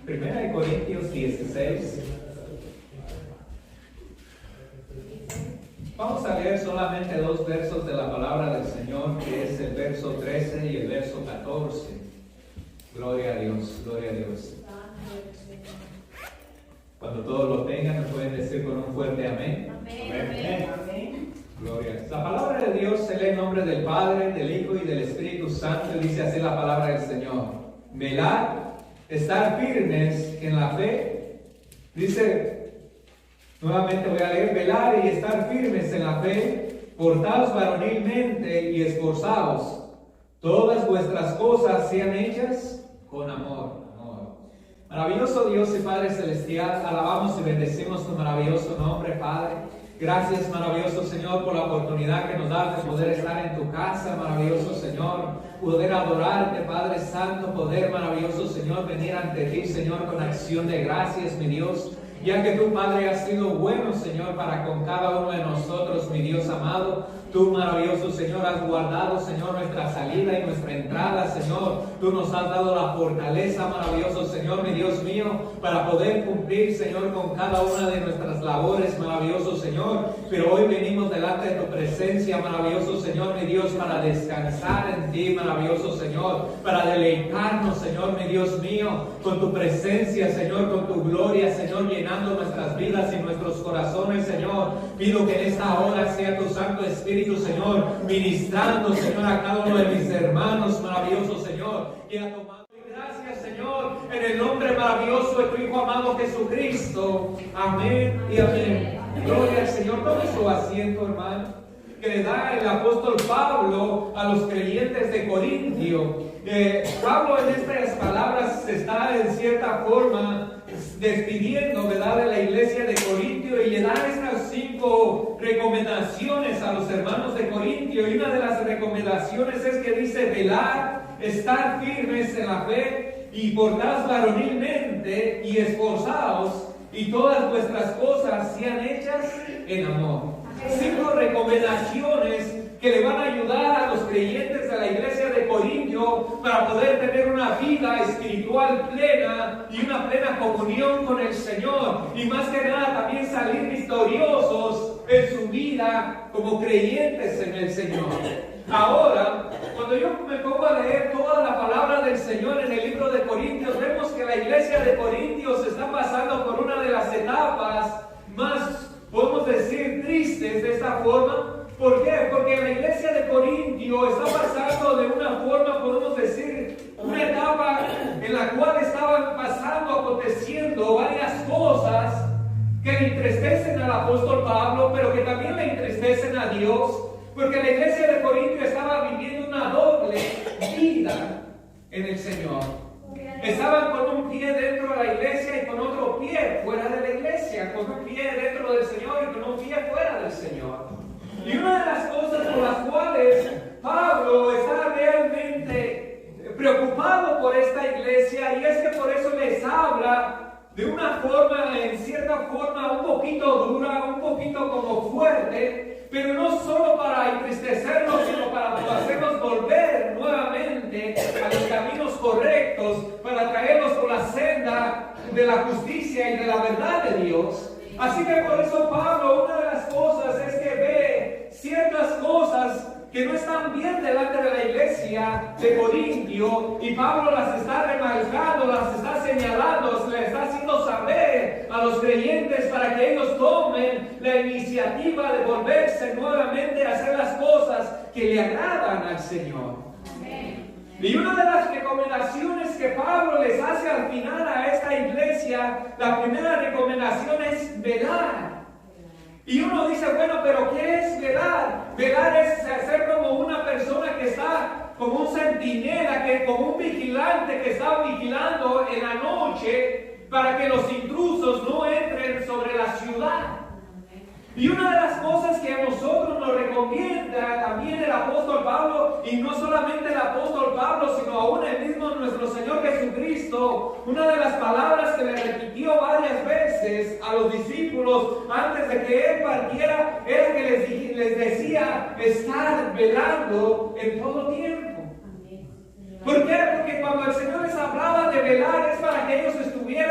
Primera de Corintios 16. Vamos a leer solamente 2 versos de la palabra del Señor, que es el verso 13 y el verso 14. Gloria a Dios, gloria a Dios. Cuando todos lo tengan, me pueden decir con un fuerte amén. Amén. Amén. Gloria. La palabra de Dios se lee en nombre del Padre, del Hijo y del Espíritu Santo, y dice así la palabra del Señor. Velad, estar firmes en la fe. Dice, nuevamente voy a leer, velar y estar firmes en la fe, portaos varonilmente y esforzaos. Todas vuestras cosas sean hechas con amor. Maravilloso Dios y Padre Celestial, alabamos y bendecimos tu maravilloso nombre, Padre. Gracias, maravilloso Señor, por la oportunidad que nos das de poder estar en tu casa, maravilloso Señor, poder adorarte, Padre Santo, poder, maravilloso Señor, venir ante ti, Señor, con acción de gracias, mi Dios, ya que tú, Padre, has sido bueno, Señor, para con cada uno de nosotros, mi Dios amado. Tú, maravilloso Señor, has guardado, Señor, nuestra salida y nuestra entrada, Señor. Tú nos has dado la fortaleza, maravilloso Señor, mi Dios mío, para poder cumplir, Señor, con cada una de nuestras labores, maravilloso Señor. Pero hoy venimos delante de tu presencia, maravilloso Señor, mi Dios, para descansar en ti, maravilloso Señor, para deleitarnos, Señor, mi Dios mío, con tu presencia, Señor, con tu gloria, Señor, llenando nuestras vidas y nuestros corazones, Señor. Pido que en esta hora sea tu Santo Espíritu, Señor, ministrando, Señor, a cada uno de mis hermanos, maravilloso Señor, y a tu mano. Gracias, Señor, en el nombre maravilloso de tu Hijo amado Jesucristo. Amén y amén. Gloria al Señor. Tome su asiento, hermano, que le da el apóstol Pablo a los creyentes de Corintio. Pablo en estas palabras se está en cierta forma despidiendo, ¿verdad?, de la iglesia de Corintio, y le da estas 5 recomendaciones a los hermanos de Corintio. Y una de las recomendaciones es que dice: velar, estar firmes en la fe, y portaos varonilmente y esforzaos, y todas vuestras cosas sean hechas en amor. 5 recomendaciones que le van a ayudar a los creyentes de la iglesia de Corintio para poder tener una vida espiritual plena y una plena comunión con el Señor, y más que nada también salir victoriosos en su vida como creyentes en el Señor. Ahora, cuando yo me pongo a leer toda la palabra del Señor en el libro de Corintios, vemos que la iglesia de Corintios está pasando por una de las etapas más, podemos decir, tristes de esta forma. ¿Por qué? Porque la iglesia de Corintio está pasando de una forma, podemos decir, una etapa en la cual estaban aconteciendo varias cosas que le entristecen al apóstol Pablo, pero que también le entristecen a Dios, porque la iglesia de Corintio estaba viviendo una doble vida en el Señor. Estaban con un pie dentro de la iglesia y con otro pie fuera de la iglesia, con un pie dentro del Señor y con un pie fuera del Señor. Y una de las cosas por las cuales Pablo está realmente preocupado por esta iglesia, y es que por eso les habla de una forma, en cierta forma, un poquito dura, un poquito como fuerte, pero no solo para entristecernos, sino para hacernos volver nuevamente a los caminos correctos, para traernos por la senda de la justicia y de la verdad de Dios. Así que por eso Pablo, una de las cosas es que ve ciertas cosas que no están bien delante de la iglesia de Corintio, y Pablo las está remarcando, las está señalando, le está haciendo saber a los creyentes para que ellos tomen la iniciativa de volverse nuevamente a hacer las cosas que le agradan al Señor. Y una de las recomendaciones que Pablo les hace al final a esta iglesia, la primera recomendación es velar. Y uno dice, bueno, pero ¿qué es velar? Velar es ser como una persona que está como un centinela, como un vigilante que está vigilando en la noche para que los intrusos no entren sobre la ciudad. Y una de las cosas que a nosotros nos recomienda también el apóstol Pablo, y no solamente el apóstol Pablo, sino aún el mismo nuestro Señor Jesucristo, una de las palabras que le repitió varias veces a los discípulos antes de que Él partiera, era que les decía: estar velando en todo tiempo. ¿Por qué? Porque cuando el Señor les hablaba de velar es para que ellos estuvieran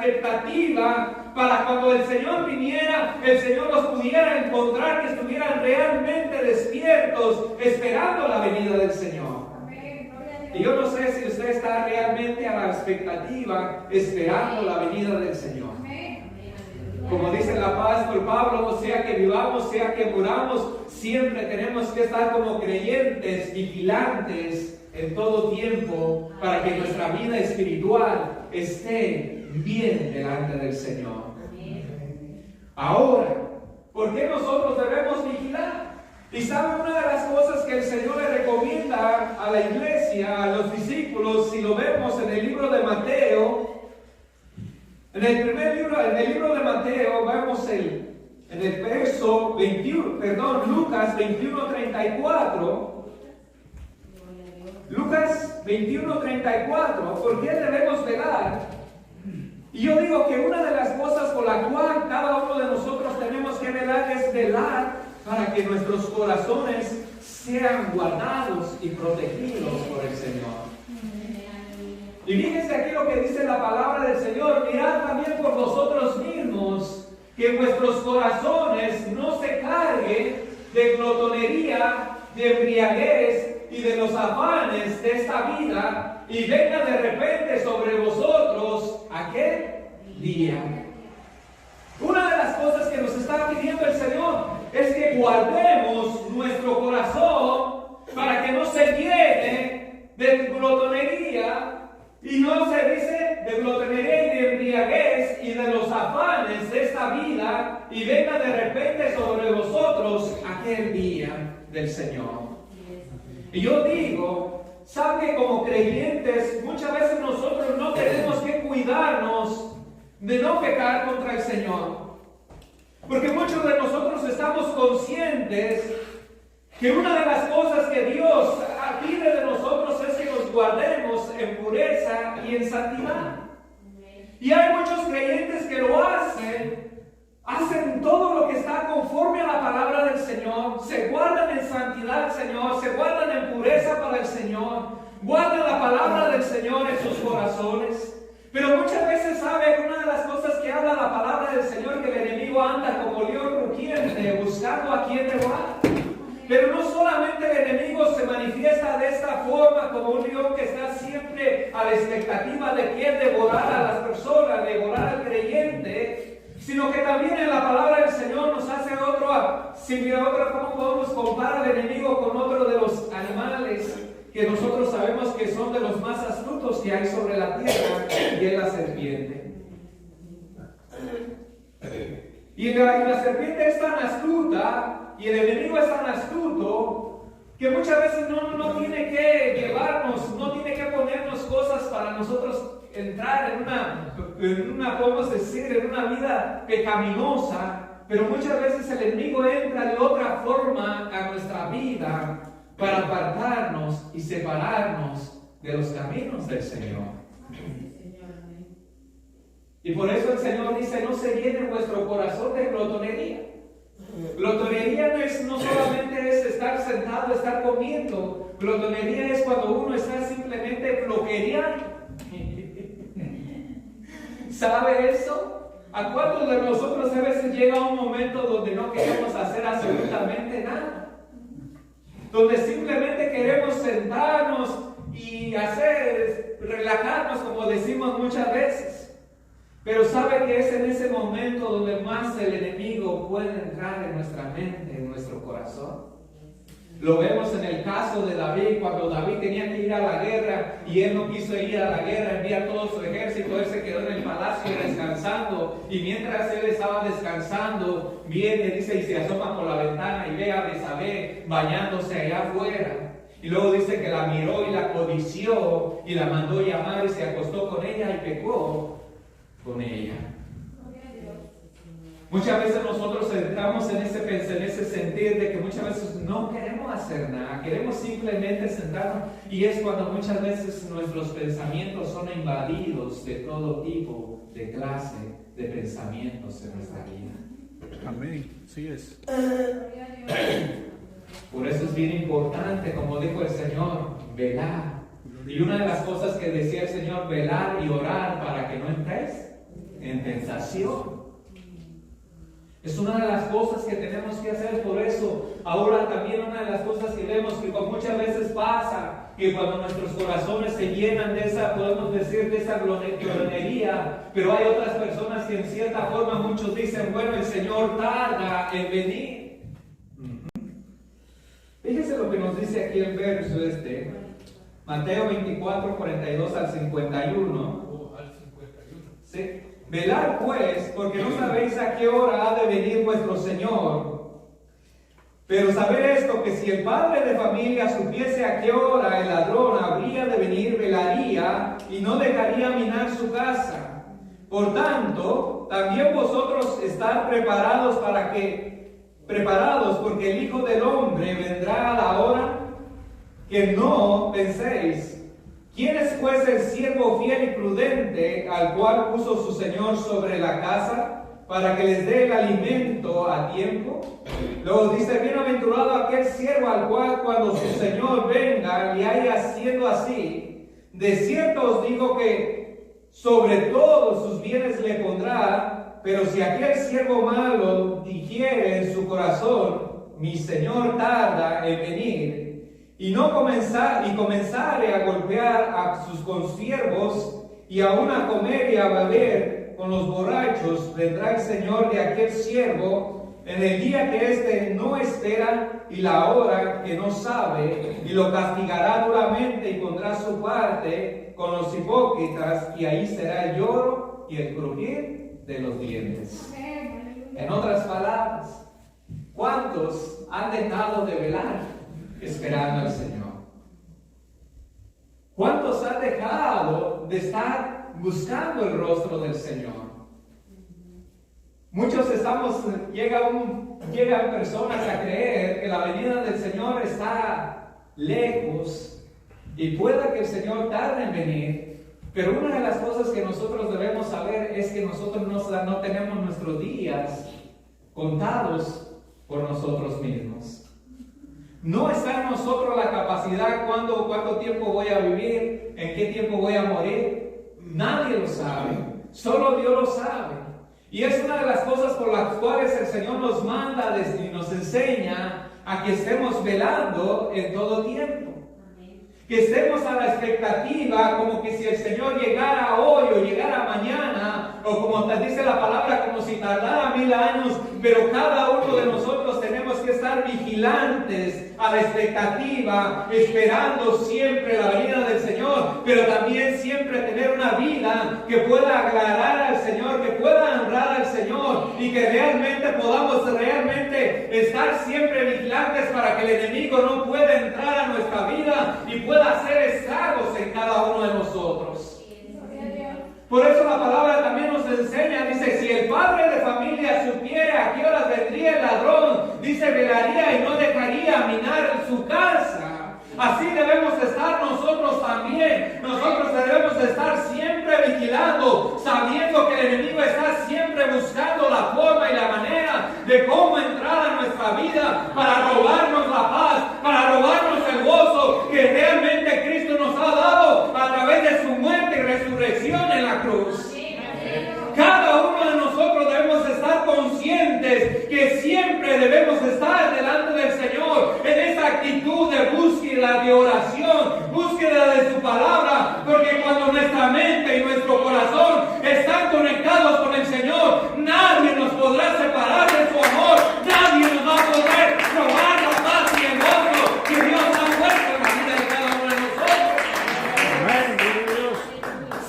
expectativa para cuando el Señor viniera, el Señor los pudiera encontrar, que estuvieran realmente despiertos, esperando la venida del Señor. Y yo no sé si usted está realmente a la expectativa, esperando la venida del Señor. Como dice el apóstol Pablo, sea que vivamos, sea que muramos, siempre tenemos que estar como creyentes, vigilantes en todo tiempo, para que nuestra vida espiritual esté bien delante del Señor. Ahora, ¿por qué nosotros debemos vigilar? Y sabe, una de las cosas que el Señor le recomienda a la iglesia, a los discípulos, si lo vemos en el libro de Mateo, en el libro de Mateo, vemos en el verso 21, Lucas 21:34. Lucas 21:34, ¿por qué debemos velar? Y yo digo que una de las cosas por la cual cada uno de nosotros tenemos que velar es velar para que nuestros corazones sean guardados y protegidos por el Señor. Y fíjense aquí lo que dice la palabra del Señor: mirad también por vosotros mismos, que vuestros corazones no se carguen de glotonería, de embriaguez y de los afanes de esta vida, y venga de repente sobre vosotros aquel día. Una de las cosas que nos está pidiendo el Señor es que guardemos nuestro corazón para que no se llene de glotonería, y no se dice de glotonería y de embriaguez y de los afanes de esta vida, y venga de repente sobre vosotros aquel día del Señor. Y yo digo, sabe que como creyentes muchas veces nosotros no tenemos que cuidarnos de no pecar contra el Señor, porque muchos de nosotros estamos conscientes que una de las cosas que Dios pide de nosotros es que nos guardemos en pureza y en santidad. Y hay muchos creyentes que lo hacen todo lo que está conforme a la palabra del Señor, se guardan en santidad del Señor, se guardan en pureza para el Señor, guardan la palabra del Señor en sus corazones. Pero muchas veces, ¿sabe? Una de las cosas que habla la palabra del Señor, que el enemigo anda como león rugiente, buscando a quien devorar. Pero no solamente el enemigo se manifiesta de esta forma, como un león que está siempre a la expectativa de quien devorar a las personas, devorar al creyente, sino que también en la palabra del Señor nos hace cómo podemos comparar al enemigo con otro de los animales que nosotros sabemos que son de los más astutos que hay sobre la tierra, y es la serpiente. Y la serpiente es tan astuta, y el enemigo es tan astuto, que muchas veces no tiene que llevarnos, no tiene que ponernos cosas para nosotros entrar en una, podemos decir, en una vida pecaminosa, pero muchas veces el enemigo entra de otra forma a nuestra vida para apartarnos y separarnos de los caminos del Señor. Y por eso el Señor dice: no se llene vuestro corazón de glotonería. Glotonería no solamente es estar sentado, estar comiendo. Glotonería es cuando uno está simplemente flojeando. ¿Sabe eso? ¿A cuántos de nosotros a veces llega un momento donde no queremos hacer absolutamente nada? Donde simplemente queremos sentarnos y relajarnos, como decimos muchas veces. Pero sabe que es en ese momento donde más el enemigo puede entrar en nuestra mente, en nuestro corazón. Lo vemos en el caso de David, cuando David tenía que ir a la guerra y él no quiso ir a la guerra, envía todo su ejército, él se quedó en el palacio descansando, y mientras él estaba descansando, viene, dice, y se asoma por la ventana y ve a Betsabé bañándose allá afuera. Y luego dice que la miró y la codició y la mandó llamar y se acostó con ella y pecó con ella. Muchas veces nosotros entramos en ese sentir de que muchas veces no queremos hacer nada, queremos simplemente sentarnos, y es cuando muchas veces nuestros pensamientos son invadidos de todo tipo de clase de pensamientos en nuestra vida. Amén, sí es. Por eso es bien importante, como dijo el Señor, velar. Y una de las cosas que decía el Señor: velar y orar para que no entréis en tentación. Es una de las cosas que tenemos que hacer. Por eso, ahora también una de las cosas que vemos que muchas veces pasa, que cuando nuestros corazones se llenan de esa, podemos decir, de esa glotonería, pero hay otras personas que en cierta forma muchos dicen, bueno, el Señor tarda en venir. Fíjese lo que nos dice aquí el verso Mateo 24, 42 al 51. Sí. Velad pues, porque no sabéis a qué hora ha de venir vuestro Señor. Pero saber esto, que si el padre de familia supiese a qué hora el ladrón habría de venir, velaría y no dejaría minar su casa. Por tanto, también vosotros estad preparados porque el Hijo del Hombre vendrá a la hora que no penséis. ¿Quién es pues el siervo fiel y prudente al cual puso su Señor sobre la casa para que les dé el alimento a tiempo? Luego dice, bienaventurado aquel siervo al cual cuando su Señor venga y haya sido así. De cierto os digo que sobre todos sus bienes le pondrá, pero si aquel siervo malo dijere en su corazón, mi Señor tarda en venir, y comenzare a golpear a sus consiervos y aún a comer y a beber con los borrachos, vendrá el Señor de aquel siervo en el día que éste no espera y la hora que no sabe, y lo castigará duramente y pondrá su parte con los hipócritas, y ahí será el lloro y el crujir de los dientes. En otras palabras, ¿cuántos han dejado de velar esperando al Señor? ¿Cuántos han dejado de estar buscando el rostro del Señor? Muchos llegan personas a creer que la venida del Señor está lejos y pueda que el Señor tarde en venir, pero una de las cosas que nosotros debemos saber es que nosotros no tenemos nuestros días contados por nosotros mismos. No está en nosotros la capacidad cuánto tiempo voy a vivir, en qué tiempo voy a morir. Nadie lo sabe, solo Dios lo sabe. Y es una de las cosas por las cuales el Señor nos manda y nos enseña a que estemos velando en todo tiempo. Que estemos a la expectativa, como que si el Señor llegara hoy o llegara mañana, o como te dice la palabra, como si tardara 1000 años, pero cada uno de nosotros tenemos que estar vigilantes a la expectativa, esperando siempre la venida del Señor, pero también siempre tener una vida que pueda agradar al Señor, que pueda honrar al Señor, y que realmente podamos estar siempre vigilantes para que el enemigo no pueda entrar a nuestra vida y pueda hacer estragos en cada uno de nosotros. Por eso la palabra también nos enseña, dice, si el padre de familia supiera a qué horas vendría el ladrón, dice, velaría y no dejaría minar su casa. Así debemos estar nosotros también. Nosotros debemos estar siempre vigilando, sabiendo que el enemigo está siempre buscando la forma y la manera de cómo entrar a nuestra vida para robarnos la paz, para robarnos el gozo que realmente Cristo nos ha dado a través de su muerte y resurrección en la cruz. Cada uno de nosotros debemos estar conscientes que siempre debemos estar delante del Señor en esa actitud de búsqueda, de oración, búsqueda de su palabra, porque cuando nuestra mente y nuestro corazón están conectados con el Señor, nadie nos podrá separar de su amor, nadie nos va a poder robar la paz y el gozo que Dios ha puesto en la vida de cada uno de nosotros.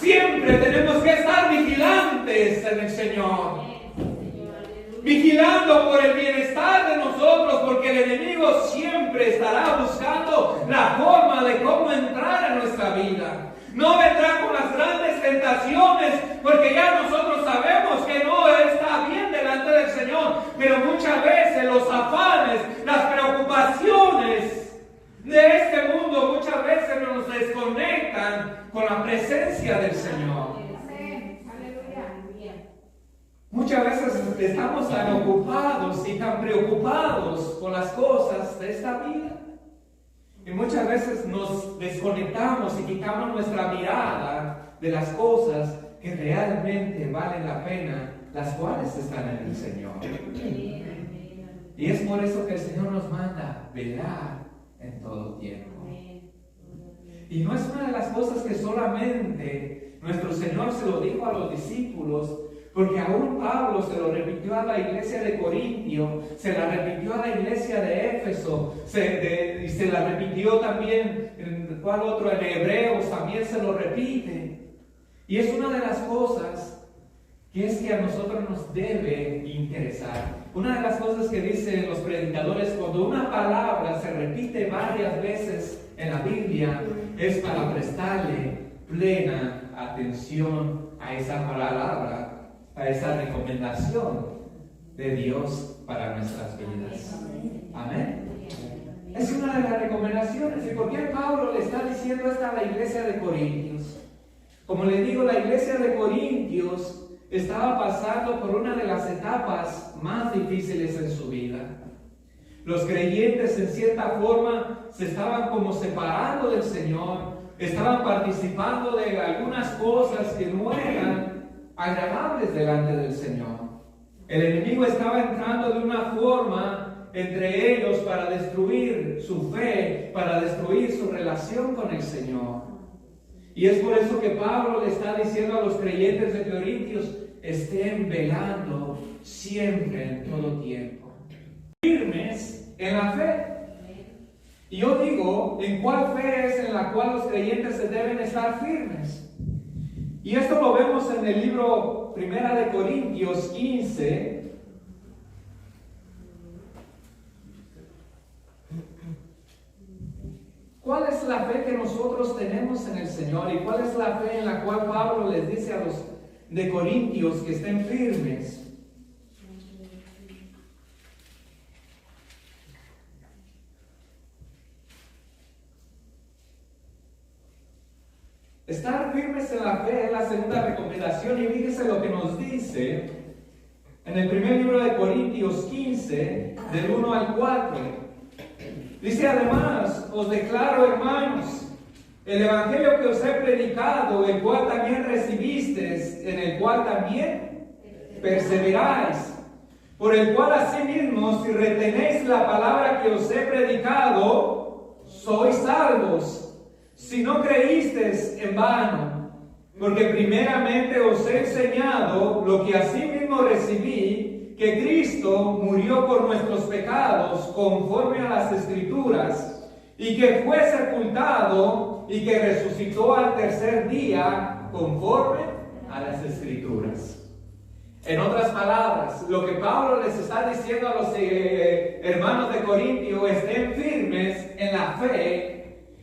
Siempre tenemos que estar vigilantes en el Señor, vigilando por el bienestar de nosotros, porque el enemigo siempre estará buscando la forma de cómo entrar a nuestra vida. No vendrá con las grandes tentaciones, porque ya nosotros sabemos que no está bien delante del Señor, pero muchas veces los afanes, las preocupaciones de este mundo muchas veces nos desconectan con la presencia del Señor. Muchas veces estamos tan ocupados y tan preocupados con las cosas de esta vida. Y muchas veces nos desconectamos y quitamos nuestra mirada de las cosas que realmente valen la pena, las cuales están en el Señor. Y es por eso que el Señor nos manda velar en todo tiempo. Y no es una de las cosas que solamente nuestro Señor se lo dijo a los discípulos, porque aún Pablo se lo repitió a la iglesia de Corintio, se la repitió a la iglesia de Éfeso, y se la repitió también, ¿cuál otro? En Hebreos también se lo repite. Y es una de las cosas que es que a nosotros nos debe interesar. Una de las cosas que dicen los predicadores, cuando una palabra se repite varias veces en la Biblia, es para prestarle plena atención a esa palabra, a esa recomendación de Dios para nuestras vidas. Amén. Es una de las recomendaciones. ¿Y por qué Pablo le está diciendo esto a la iglesia de Corintios? Como le digo, la iglesia de Corintios estaba pasando por una de las etapas más difíciles en su vida. Los creyentes en cierta forma se estaban como separando del Señor, estaban participando de algunas cosas que no eran agradables delante del Señor. El enemigo estaba entrando de una forma entre ellos para destruir su fe, para destruir su relación con el Señor. Y es por eso que Pablo le está diciendo a los creyentes de Corintios: estén velando siempre, en todo tiempo, firmes en la fe. Y yo digo, ¿en cuál fe es en la cual los creyentes se deben estar firmes? Y esto lo vemos en el libro 1 de Corintios 15. ¿Cuál es la fe que nosotros tenemos en el Señor? ¿Y cuál es la fe en la cual Pablo les dice a los de Corintios que estén firmes? Estar firmes en la fe es la segunda recomendación, y fíjese lo que nos dice en el primer libro de Corintios 15, del 1 al 4. Dice: además, os declaro, hermanos, el evangelio que os he predicado, el cual también recibisteis, en el cual también perseveráis, por el cual asimismo, si retenéis la palabra que os he predicado, sois salvos, si no creísteis en vano. Porque primeramente os he enseñado lo que asimismo recibí, que Cristo murió por nuestros pecados conforme a las Escrituras, y que fue sepultado y que resucitó al tercer día conforme a las Escrituras. En otras palabras, lo que Pablo les está diciendo a los hermanos de Corintio: estén firmes en la fe,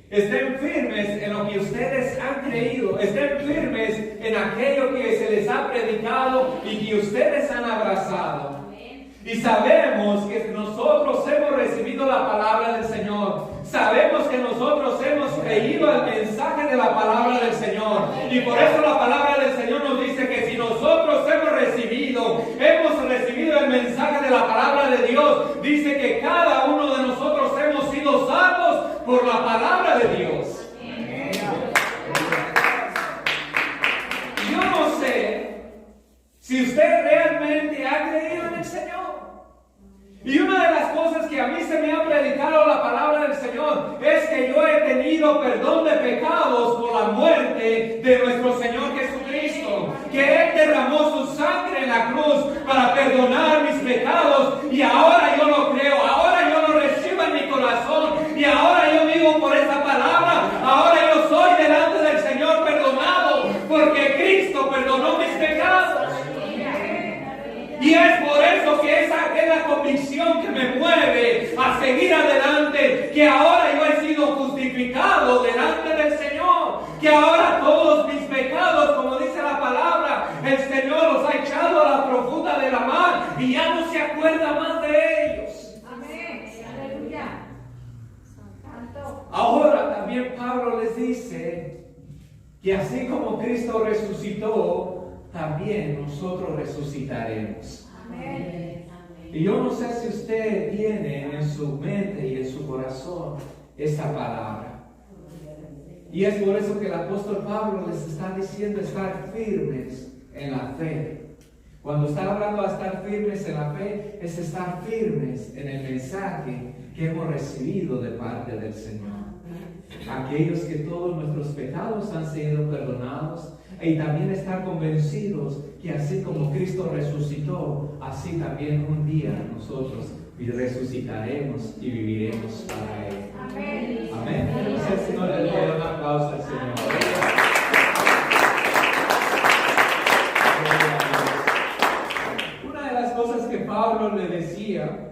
estén firmes en lo que ustedes han creído, estén firmes en aquello que se les ha predicado y que ustedes han abrazado. Y sabemos que nosotros hemos recibido la palabra del Señor. Sabemos que nosotros hemos creído el mensaje de la palabra del Señor. Y por eso la palabra del Señor nos dice que si nosotros hemos recibido el mensaje de la palabra de Dios, dice que cada uno de nosotros hemos sido salvos por la palabra de Dios. Yo no sé si usted realmente ha creído en el Señor. Y una de las cosas que a mí se me ha predicado la palabra del Señor es que yo he tenido perdón de pecados por la muerte de nuestro Señor Jesucristo, que Él derramó su sangre en la cruz para perdonar mis pecados, y ahora yo lo creo, ahora yo lo recibo en mi corazón, y ahora yo vivo por esa palabra. Ahora yo soy delante del Señor perdonado, porque Cristo perdonó mis pecados. Y es por eso que esa es la convicción que me mueve a seguir adelante, que ahora yo he sido justificado delante del Señor, que ahora todos mis pecados, como dice la palabra, el Señor los ha echado a la profunda de la mar y ya no se acuerda más de ellos. Amén. Aleluya. Ahora también Pablo les dice que así como Cristo resucitó, también nosotros resucitaremos. Amén. Y yo no sé si usted tiene en su mente y en su corazón esta palabra. Y es por eso que el apóstol Pablo les está diciendo estar firmes en la fe. Cuando está hablando de estar firmes en la fe, es estar firmes en el mensaje que hemos recibido de parte del Señor. Aquellos que todos nuestros pecados han sido perdonados, y también estar convencidos que así como Cristo resucitó, así también un día nosotros resucitaremos y viviremos para Él. Amén. Amén. Entonces el Señor le dé un aplauso al Señor. Una de las cosas que Pablo le decía,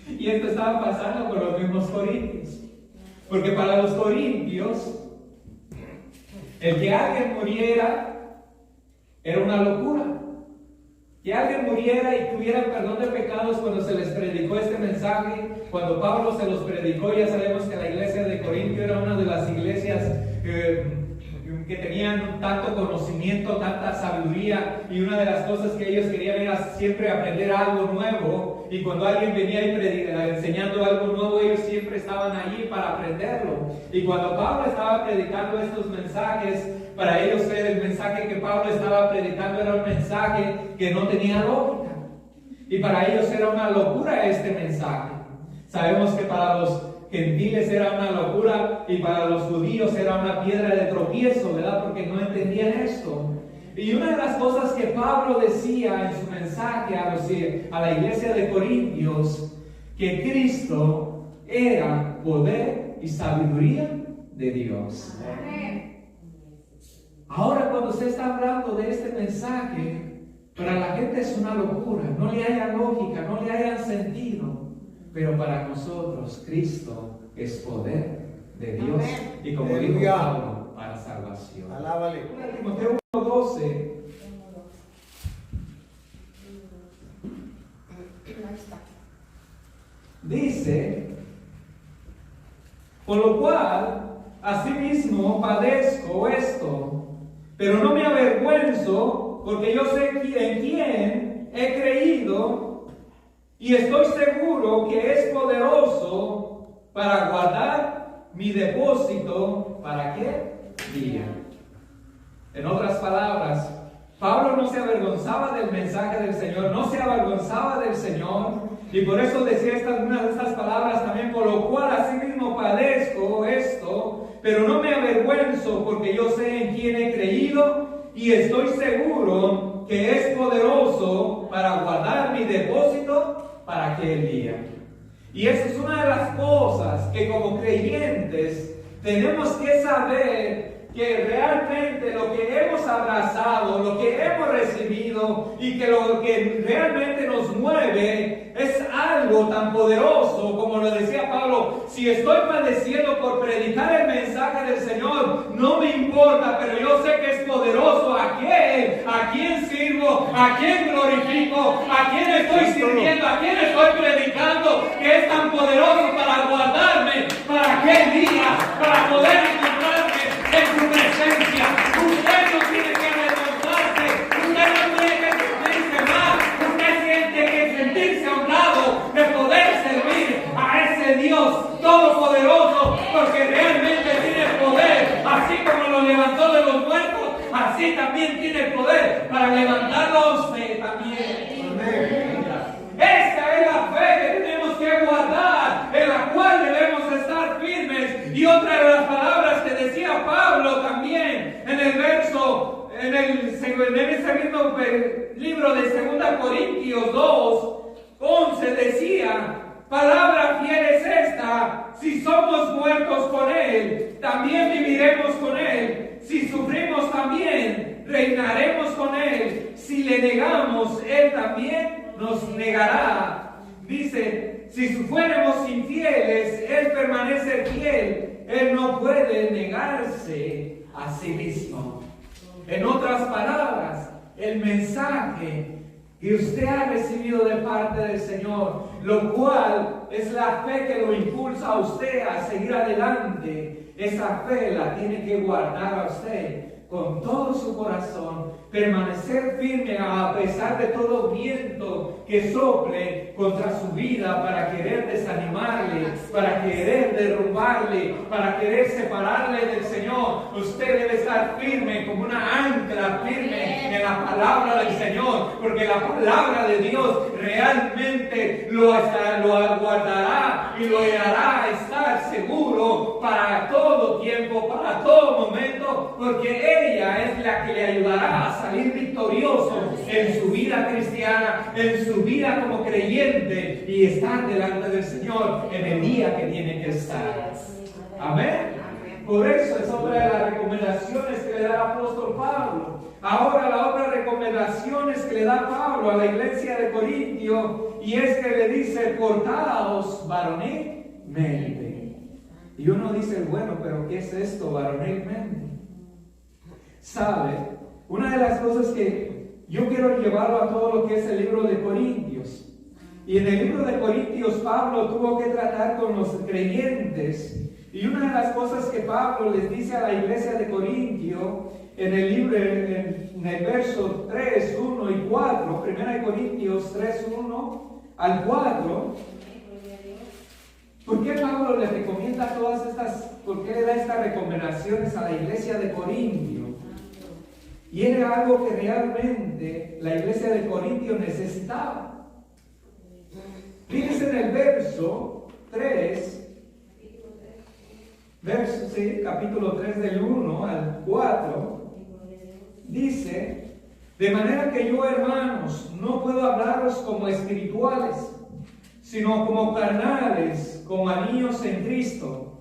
y esto estaba pasando con los mismos corintios, porque para los corintios, el que alguien muriera era una locura. Que alguien muriera y tuviera perdón de pecados cuando se les predicó este mensaje, cuando Pablo se los predicó, ya sabemos que la iglesia de Corintio era una de las iglesias que tenían tanto conocimiento, tanta sabiduría, y una de las cosas que ellos querían era siempre aprender algo nuevo, y cuando alguien venía y enseñando algo nuevo, ellos siempre estaban allí para aprenderlo. Y cuando Pablo estaba predicando estos mensajes, para ellos el mensaje que Pablo estaba predicando era un mensaje que no tenía lógica, y para ellos era una locura este mensaje. Sabemos que para los gentiles era una locura y para los judíos era una piedra de tropiezo, ¿verdad? Porque no entendían esto. Y una de las cosas que Pablo decía en su mensaje a la iglesia de Corintios, que Cristo era poder y sabiduría de Dios. Ahora cuando usted está hablando de este mensaje, para la gente es una locura, no le haya lógica, no le haya sentido. Pero para nosotros Cristo es poder de Dios. Amén. Y como dijo Pablo, para salvación. Alábale. Timoteo 1:12 dice: por lo cual asimismo padezco esto, pero no me avergüenzo, porque yo sé en quién he creído, y estoy seguro que es poderoso para guardar mi depósito. ¿Para qué día? En otras palabras, Pablo no se avergonzaba del mensaje del Señor, no se avergonzaba del Señor, y por eso decía una de estas palabras también: por lo cual asimismo padezco esto, pero no me avergüenzo, porque yo sé en quién he creído, y estoy seguro que es poderoso para guardar mi depósito para aquel día. Y esa es una de las cosas que como creyentes tenemos que saber, que realmente lo que hemos abrazado, lo que hemos recibido y que lo que realmente nos mueve es algo tan poderoso como lo decía Pablo: si estoy padeciendo por predicar el mensaje del Señor, no me importa, pero yo sé que es poderoso a quién sirvo, a quién glorifico, a quién estoy sirviendo, a quién estoy predicando, que es tan poderoso para guardarme para aquel día, para poder encontrarme en su presencia. Usted no tiene que avergonzarse, usted no tiene que sentirse mal, usted tiene que sentirse honrado de poder servir a ese Dios todopoderoso, porque realmente tiene poder. Así como lo levantó de los muertos, así también tiene poder para levantarlo a usted también. Amén. Esta es la fe que tenemos que guardar, en la cual debemos estar firmes. Y otra de las palabras que decía Pablo también en el verso, en ese mismo libro de 2 Corintios 2:11 decía: palabra fiel es esta, si somos muertos con Él, también viviremos con Él. Si sufrimos, también reinaremos con Él. Si le negamos, Él también nos negará. Dice: si fuéramos infieles, Él permanece fiel. Él no puede negarse a sí mismo. En otras palabras, el mensaje que usted ha recibido de parte del Señor, lo cual es la fe que lo impulsa a usted a seguir adelante, esa fe la tiene que guardar a usted con todo su corazón, permanecer firme a pesar de todo viento que sople contra su vida para querer desanimarle, para querer derrumbarle, para querer separarle del Señor. Usted debe estar firme como una ancla firme en la palabra del Señor, porque la palabra de Dios realmente lo guardará y lo hará estar seguro para todo tiempo, para todo momento, porque ella es la que le ayudará a salir victorioso en su vida cristiana, en su vida como creyente y estar delante del Señor en el día que tiene que estar. Amén. Por eso es otra de las recomendaciones que le da el apóstol Pablo. Ahora la otra recomendación es que le da Pablo a la iglesia de Corintio, y es que le dice: portaos varonilmente. Y uno dice, bueno, pero ¿qué es esto varonilmente? ¿Sabe? Una de las cosas que yo quiero llevarlo a todo lo que es el libro de Corintios. Y en el libro de Corintios Pablo tuvo que tratar con los creyentes. Y una de las cosas que Pablo les dice a la iglesia de Corintio, en el libro, en el verso 3, 1 y 4, 1 Corintios 3, 1 al 4, ¿por qué Pablo les recomienda todas estas, por qué le da estas recomendaciones a la iglesia de Corintio? Y era algo que realmente la iglesia de Corintio necesitaba. Fíjense en el verso 3, capítulo 3 del 1 al 4, dice: de manera que yo, hermanos, no puedo hablaros como espirituales, sino como carnales, como a niños en Cristo.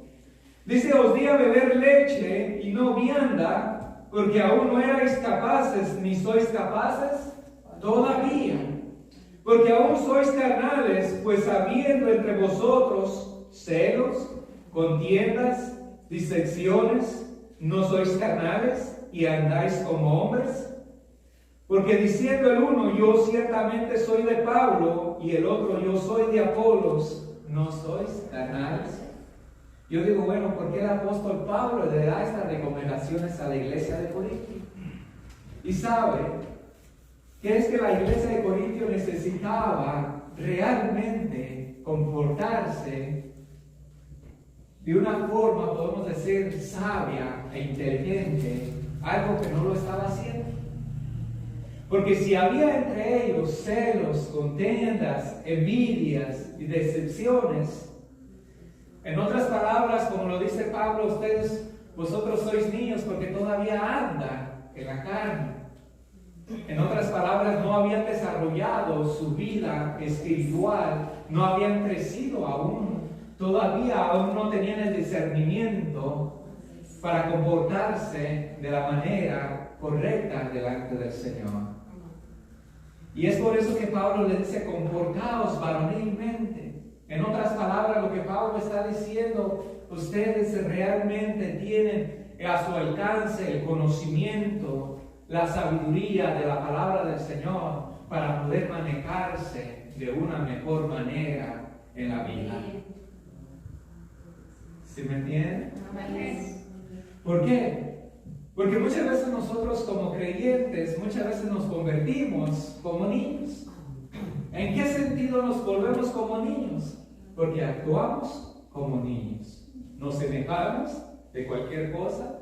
Dice: os di a beber leche y no vianda, porque aún no erais capaces, ni sois capaces todavía. Porque aún sois carnales, pues habiendo entre vosotros celos, contiendas, disecciones, ¿no sois carnales y andáis como hombres? Porque diciendo el uno, yo ciertamente soy de Pablo, y el otro, yo soy de Apolos, ¿no sois carnales? Yo digo, bueno, ¿por qué el apóstol Pablo le da estas recomendaciones a la iglesia de Corintio? Y sabe que es que la iglesia de Corintio necesitaba realmente comportarse de una forma, podemos decir, sabia e inteligente, algo que no lo estaba haciendo. Porque si había entre ellos celos, contiendas, envidias y decepciones, en otras palabras, como lo dice Pablo, vosotros sois niños porque todavía anda en la carne. En otras palabras, no habían desarrollado su vida espiritual, no habían crecido aún, todavía aún no tenían el discernimiento para comportarse de la manera correcta delante del Señor. Y es por eso que Pablo le dice: comportaos varonilmente. En otras palabras, lo que Pablo está diciendo, ustedes realmente tienen a su alcance el conocimiento, la sabiduría de la palabra del Señor para poder manejarse de una mejor manera en la vida. ¿Sí me entienden? ¿Por qué? Porque muchas veces nosotros como creyentes, muchas veces nos convertimos como niños. ¿En qué sentido nos volvemos como niños? Porque actuamos como niños. Nos enojamos de cualquier cosa,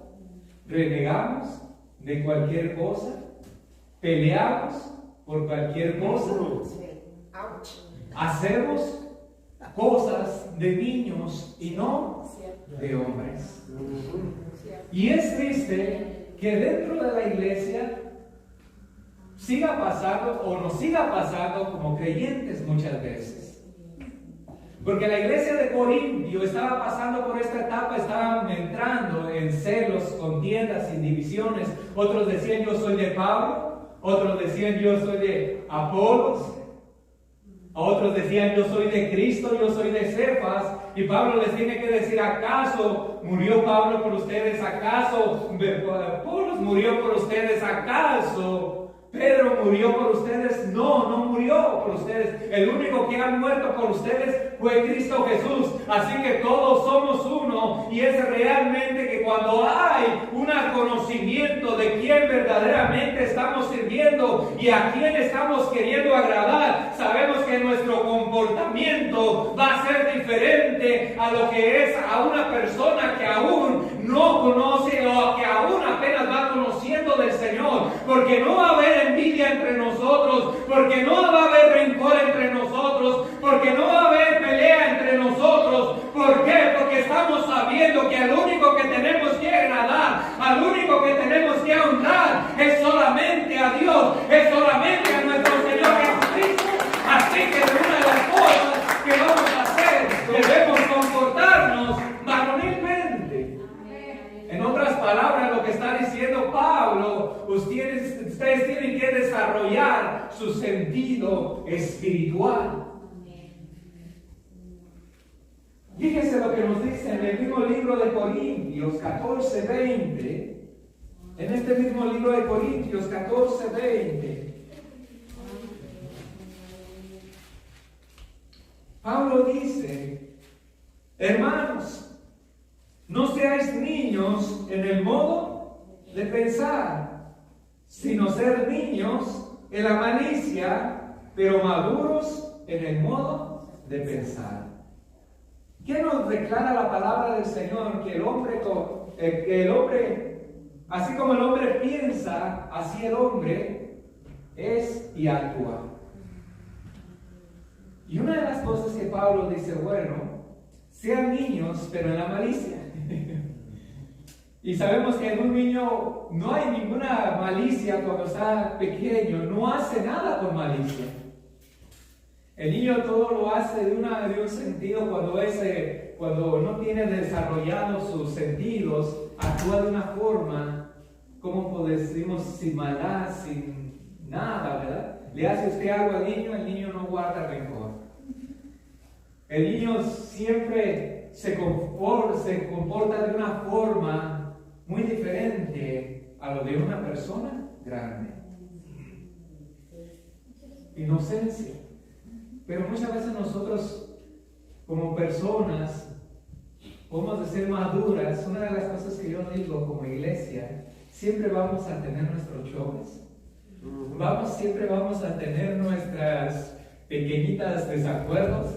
renegamos de cualquier cosa, peleamos por cualquier cosa, hacemos cosas de niños y no de hombres. Y es triste que dentro de la iglesia siga pasando o nos siga pasando como creyentes muchas veces. Porque la iglesia de Corintio estaba pasando por esta etapa, estaban entrando en celos, contiendas y divisiones. Otros decían: yo soy de Pablo. Otros decían: yo soy de Apolos. Otros decían: yo soy de Cristo, yo soy de Cefas. Y Pablo les tiene que decir: ¿acaso murió Pablo por ustedes? ¿Acaso Apolos murió por ustedes? ¿Acaso Pedro murió por ustedes? No, no murió por ustedes. El único que ha muerto por ustedes fue Cristo Jesús. Así que todos somos uno, y es realmente que cuando hay un conocimiento de quién verdaderamente estamos sirviendo y a quién estamos queriendo agradar, sabemos que nuestro comportamiento va a ser diferente a lo que es a una persona que aún no conoce o que aún apenas va conociendo del Señor, porque no va a haber envidia entre nosotros, porque no va a haber rencor entre nosotros, porque no va a haber pelea entre nosotros. ¿Por qué? Porque estamos sabiendo que al único que tenemos que agradar, al único que tenemos que honrar es solamente a Dios, es solamente a nuestro Señor Jesucristo. Así que una de las cosas que vamos a hacer, debemos comportarnos varonilmente. En otras palabras, lo que está diciendo Pablo, ustedes tienen que desarrollar su sentido espiritual. Fíjense lo que nos dice en el mismo libro de Corintios 14:20. En este mismo libro de Corintios 14:20. Pablo dice: hermanos, no seáis niños en el modo de pensar, sino ser niños en la malicia, pero maduros en el modo de pensar. ¿Qué nos declara la palabra del Señor? Que el hombre, así como el hombre piensa, así el hombre es y actúa. Y una de las cosas que Pablo dice, bueno, sean niños, pero en la malicia. Y sabemos que en un niño no hay ninguna malicia cuando está pequeño, no hace nada con malicia. El niño todo lo hace de un sentido cuando no tiene desarrollados sus sentidos, actúa de una forma, como decimos, sin maldad, sin nada, ¿verdad? Le hace usted algo al niño, el niño no guarda rencor. El niño siempre se comporta de una forma muy diferente a lo de una persona grande. Inocencia. Pero muchas veces nosotros, como personas, podemos ser maduras. Una de las cosas que yo digo como iglesia, siempre vamos a tener nuestros choques. Siempre vamos a tener nuestras pequeñitas desacuerdos,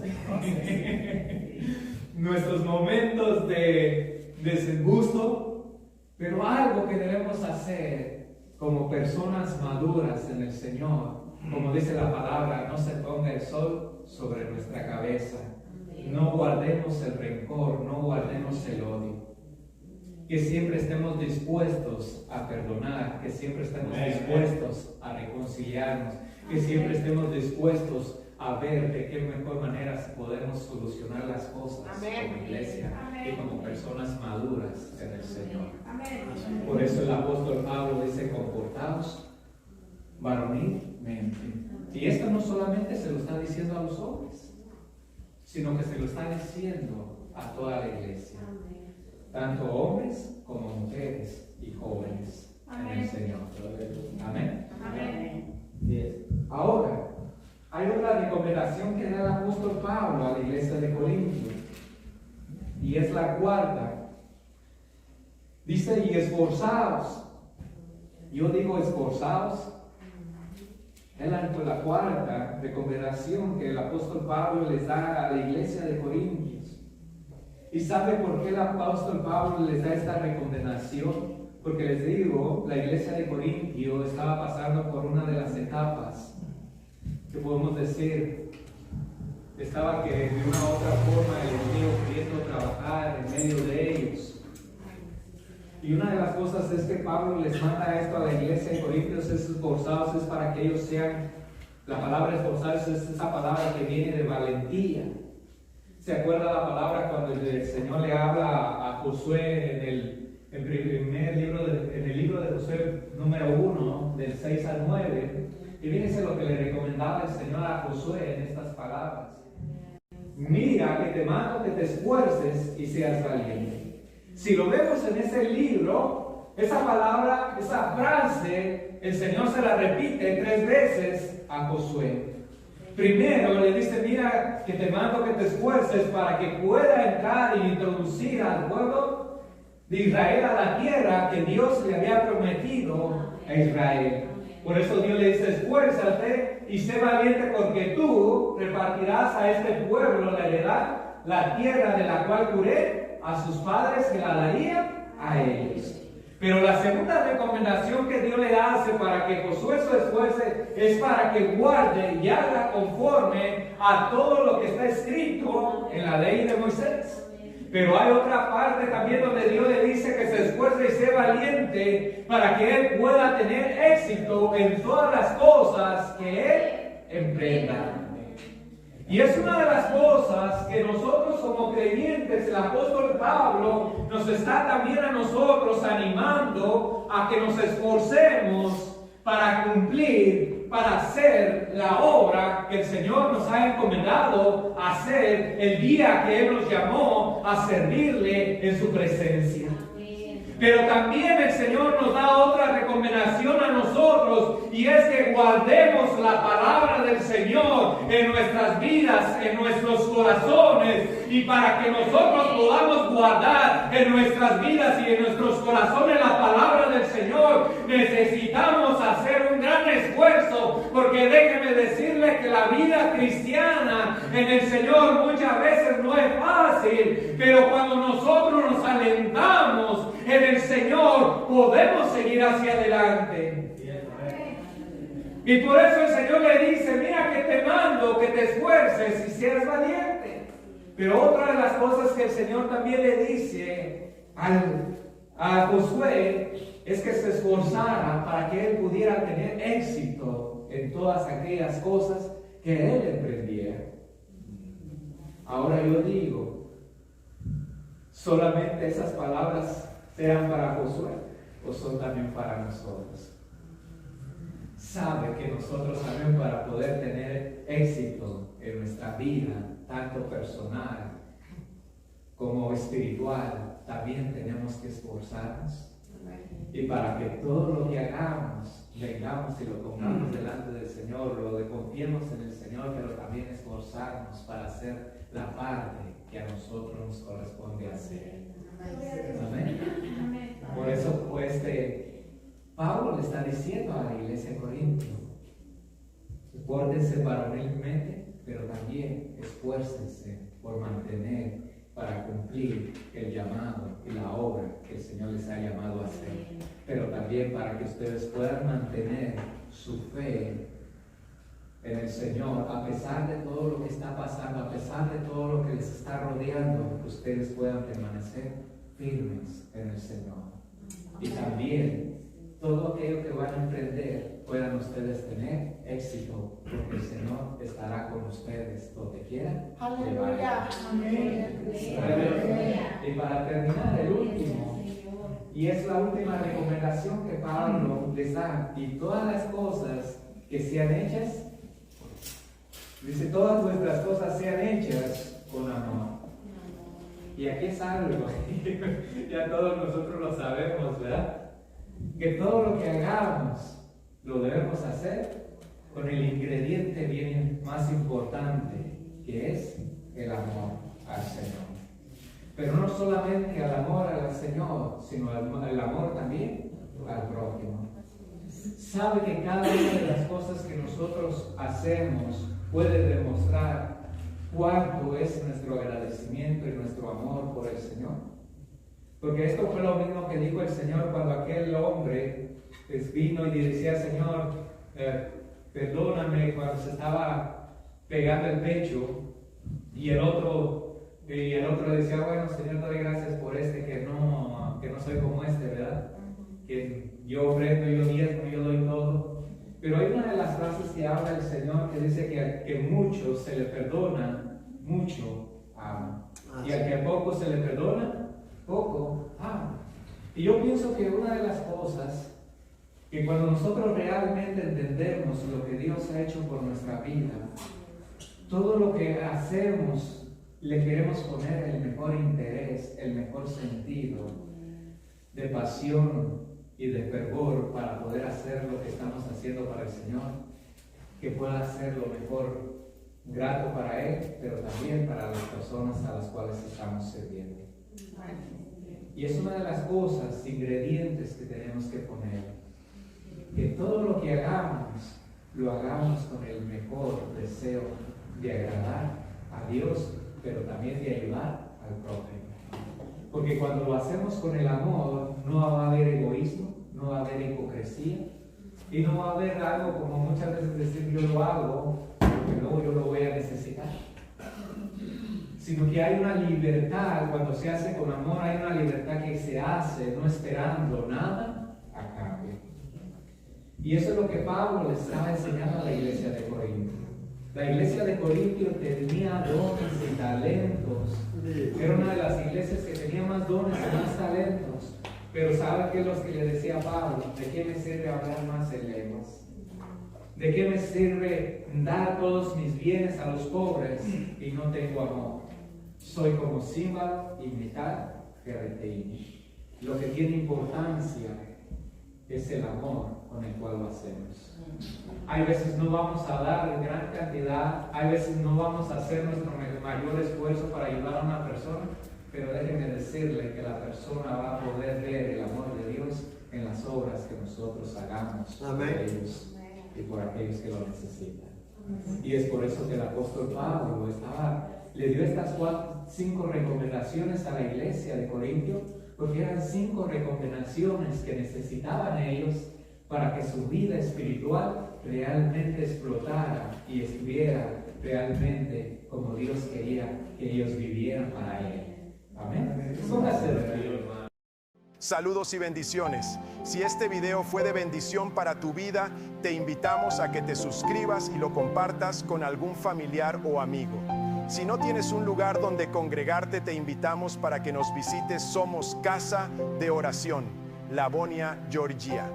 nuestros momentos de disgusto, pero algo que debemos hacer como personas maduras en el Señor. Como dice la palabra, no se ponga el sol sobre nuestra cabeza. No guardemos el rencor, no guardemos el odio. Que siempre estemos dispuestos a perdonar, que siempre estemos dispuestos a reconciliarnos, que siempre estemos dispuestos a ver de qué mejor manera podemos solucionar las cosas como iglesia y como personas maduras en el Señor. Por eso el apóstol Pablo dice: comportaos varonilmente. Y esto no solamente se lo está diciendo a los hombres, sino que se lo está diciendo a toda la iglesia, tanto hombres como mujeres y jóvenes en el Señor. Amén. Bien. Ahora, hay otra recomendación que da el apóstol Pablo a la iglesia de Corintios, y es la cuarta. Dice: y esforzaos. Yo digo esforzaos. Es la cuarta recomendación que el apóstol Pablo les da a la iglesia de Corintios. ¿Y sabe por qué el apóstol Pablo les da esta recomendación? Porque les digo, la iglesia de Corintios estaba pasando por una de las etapas que podemos decir, estaba que de una u otra forma el enemigo queriendo trabajar en medio de ellos. Y una de las cosas es que Pablo les manda esto a la iglesia de Corintios: es esforzados, es para que ellos sean, la palabra esforzarse es esa palabra que viene de valentía. ¿Se acuerda la palabra cuando el Señor le habla a Josué en el libro de Josué número 1, del 6 al 9? Y fíjense lo que le recomendaba el Señor a Josué en estas palabras: mira que te mando que te esfuerces y seas valiente. Si lo vemos en ese libro, esa palabra, esa frase, el Señor se la repite 3 veces a Josué. Primero le dice, mira, que te mando que te esfuerces para que pueda entrar y introducir al pueblo de Israel a la tierra que Dios le había prometido a Israel. Por eso Dios le dice, esfuérzate y sé valiente, porque tú repartirás a este pueblo la heredad, la tierra de la cual juré a sus padres que la daría a ellos. Pero la segunda recomendación que Dios le hace para que Josué se esfuerce es para que guarde y haga conforme a todo lo que está escrito en la ley de Moisés. Pero hay otra parte también donde Dios le dice que se esfuerce y sea valiente para que él pueda tener éxito en todas las cosas que él emprenda. Y es una de las cosas que nosotros como creyentes, el apóstol Pablo nos está también a nosotros animando a que nos esforcemos para cumplir, para hacer la obra que el Señor nos ha encomendado hacer el día que Él nos llamó a servirle en su presencia. Pero también el Señor nos da otra recomendación a nosotros, y es que guardemos la palabra del Señor en nuestras vidas, en nuestros corazones, y para que nosotros podamos guardar en nuestras vidas y en nuestros corazones la palabra del Señor, necesitamos hacer un gran esfuerzo, porque déjeme decirle que la vida cristiana en el Señor muchas veces no es fácil, pero cuando nosotros nos alentamos en el Señor, podemos seguir hacia adelante. Y por eso el Señor le dice, mira que te mando que te esfuerces y seas valiente. Pero otra de las cosas que el Señor también le dice a Josué es que se esforzara para que él pudiera tener éxito en todas aquellas cosas que él emprendiera. Ahora yo digo, ¿solamente esas palabras sean para Josué o son también para nosotros? Sabe que nosotros también, para poder tener éxito en nuestra vida, tanto personal como espiritual, también tenemos que esforzarnos. Y para que todo lo que hagamos, vengamos y lo pongamos delante del Señor, lo confiemos en el Señor, pero también esforzarnos para hacer la parte que a nosotros nos corresponde hacer. Amén. Por eso, pues, Pablo le está diciendo a la iglesia de Corinto, pórtense varonilmente, pero también esfuércense por mantener, para cumplir el llamado y la obra que el Señor les ha llamado a hacer. Pero también para que ustedes puedan mantener su fe en el Señor, a pesar de todo lo que está pasando, a pesar de todo lo que les está rodeando, que ustedes puedan permanecer firmes en el Señor. Y también todo aquello que van a emprender, puedan ustedes tener éxito, porque el Señor estará con ustedes donde quieran. Aleluya. Y para terminar, el último, y es la última recomendación que Pablo les da, y todas las cosas que sean hechas, dice, todas nuestras cosas sean hechas con amor. Y aquí es algo, ya todos nosotros lo sabemos, ¿verdad? Que todo lo que hagamos lo debemos hacer con el ingrediente bien más importante, que es el amor al Señor. Pero no solamente al amor al Señor, sino el amor también al prójimo. Sabe que cada una de las cosas que nosotros hacemos puede demostrar cuánto es nuestro agradecimiento y nuestro amor por el Señor. Porque esto fue lo mismo que dijo el Señor cuando aquel hombre vino y decía, Señor, perdóname, cuando se estaba pegando el pecho, y el otro le decía, bueno, Señor, doy gracias por que no soy como ¿verdad? Que yo ofrendo, yo diezmo, yo doy todo. Pero hay una de las frases que habla el Señor que dice que mucho se le perdona, mucho ama. Y al que a poco se le perdona, poco ama. Y yo pienso que una de las cosas que cuando nosotros realmente entendemos lo que Dios ha hecho por nuestra vida, todo lo que hacemos le queremos poner el mejor interés, el mejor sentido de pasión y de fervor para poder hacer lo que estamos haciendo para el Señor, que pueda ser lo mejor grato para Él, pero también para las personas a las cuales estamos sirviendo. Y es una de las cosas, ingredientes que tenemos que poner, que todo lo que hagamos, lo hagamos con el mejor deseo de agradar a Dios, pero también de ayudar al prójimo. Porque cuando lo hacemos con el amor, no va a haber egoísmo, no va a haber hipocresía, y no va a haber algo como muchas veces decir yo lo hago, porque luego yo lo voy a necesitar. Sino que hay una libertad, cuando se hace con amor, hay una libertad que se hace no esperando nada a cambio. Y eso es lo que Pablo le estaba enseñando a la iglesia de Corintio. La iglesia de Corintio tenía dones y talentos. Era una de las iglesias que tenía más dones y más talentos. Pero ¿sabe qué es lo que le decía Pablo? ¿De qué me sirve hablar más en lenguas? ¿De qué me sirve dar todos mis bienes a los pobres y no tengo amor? Soy como címbalo y metal ferreteín. Lo que tiene importancia es el amor con el cual lo hacemos. Hay veces no vamos a dar gran cantidad, hay veces no vamos a hacer nuestro mayor esfuerzo para ayudar a una persona, pero déjenme decirle que la persona va a poder ver el amor de Dios en las obras que nosotros hagamos por ellos y por aquellos que lo necesitan. Y es por eso que el apóstol Pablo le dio estas 5 recomendaciones a la iglesia de Corintio, porque eran 5 recomendaciones que necesitaban ellos para que su vida espiritual realmente explotara y estuviera realmente como Dios quería que ellos vivieran para Él. Amén. Póngase de pie, hermano. Saludos y bendiciones. Si este video fue de bendición para tu vida, te invitamos a que te suscribas y lo compartas con algún familiar o amigo. Si no tienes un lugar donde congregarte, te invitamos para que nos visites. Somos Casa de Oración, Lavonia, Georgia.